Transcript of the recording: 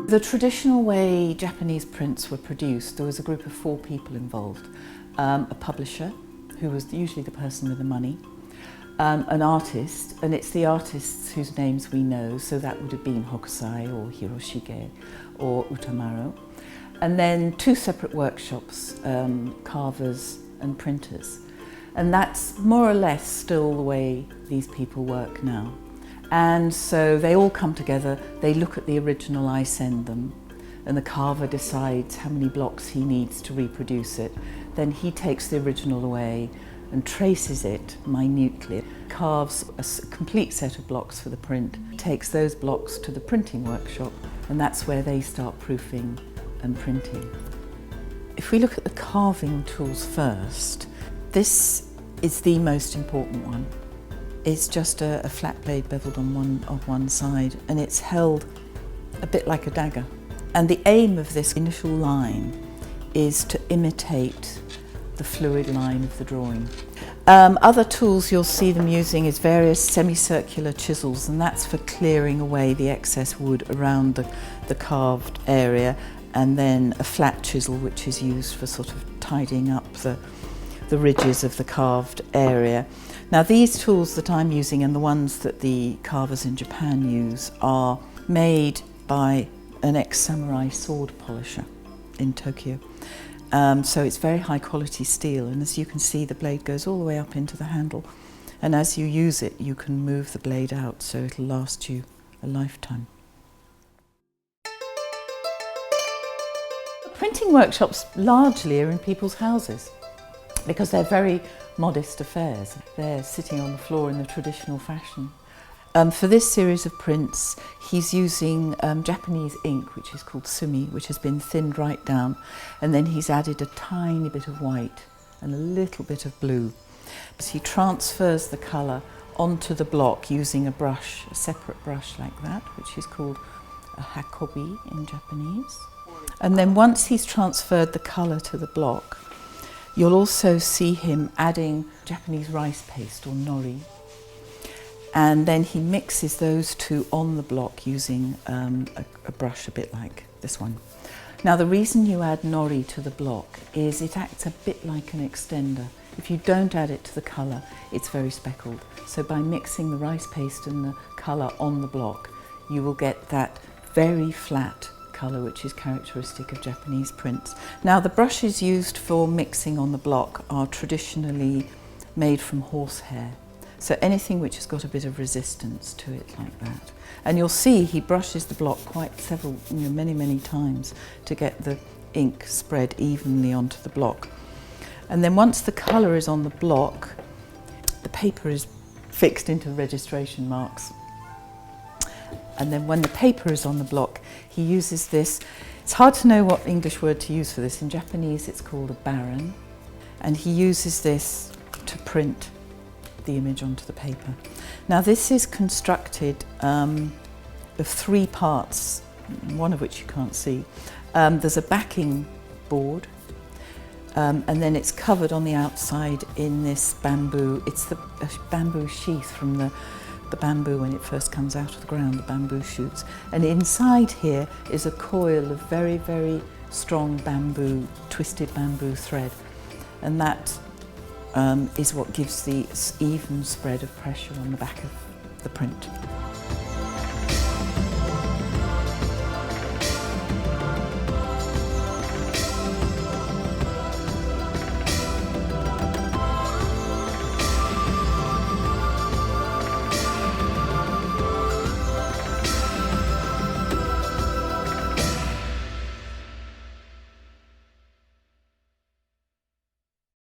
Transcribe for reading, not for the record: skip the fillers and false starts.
The traditional way Japanese prints were produced, there was a group of 4 people involved. A publisher, who was usually the person with the money, an artist, and it's the artists whose names we know, so that would have been Hokusai or Hiroshige or Utamaro. And then 2 separate workshops, carvers and printers. And that's more or less still the way these people work now. And so they all come together, they look at the original I send them, and the carver decides how many blocks he needs to reproduce it. Then he takes the original away and traces it minutely, carves a complete set of blocks for the print, takes those blocks to the printing workshop, and that's where they start proofing and printing. If we look at the carving tools first, this is the most important one. It's just a flat blade beveled on one side, and it's held a bit like a dagger. And the aim of this initial line is to imitate the fluid line of the drawing. Other tools you'll see them using is various semicircular chisels, and that's for clearing away the excess wood around the carved area, and then a flat chisel which is used for sort of tidying up the ridges of the carved area. Now these tools that I'm using and the ones that the carvers in Japan use are made by an ex-samurai sword polisher in Tokyo. So it's very high quality steel, and as you can see the blade goes all the way up into the handle, and as you use it you can move the blade out so it'll last you a lifetime. Printing workshops largely are in people's houses because they're very modest affairs. They're sitting on the floor in the traditional fashion. For this series of prints, he's using Japanese ink, which is called sumi, which has been thinned right down, and then he's added a tiny bit of white and a little bit of blue. So he transfers the colour onto the block using a brush, a separate brush like that, which is called a hakobi in Japanese. And then once he's transferred the colour to the block, you'll also see him adding Japanese rice paste or nori, and then he mixes those 2 on the block using a brush a bit like this one. Now the reason you add nori to the block is it acts a bit like an extender. If you don't add it to the colour, it's very speckled. So by mixing the rice paste and the colour on the block, you will get that very flat colour which is characteristic of Japanese prints. Now the brushes used for mixing on the block are traditionally made from horsehair, so anything which has got a bit of resistance to it like that. And you'll see he brushes the block quite many times to get the ink spread evenly onto the block. And then once the colour is on the block, the paper is fixed into the registration marks. And then when the paper is on the block, he uses this. It's hard to know what English word to use for this. In Japanese, it's called a baron. And he uses this to print the image onto the paper. Now this is constructed of 3 parts, one of which you can't see. There's a backing board, and then it's covered on the outside in this bamboo. It's the bamboo sheath from the bamboo when it first comes out of the ground, the bamboo shoots. And inside here is a coil of very strong bamboo, twisted bamboo thread. And that is what gives the even spread of pressure on the back of the print.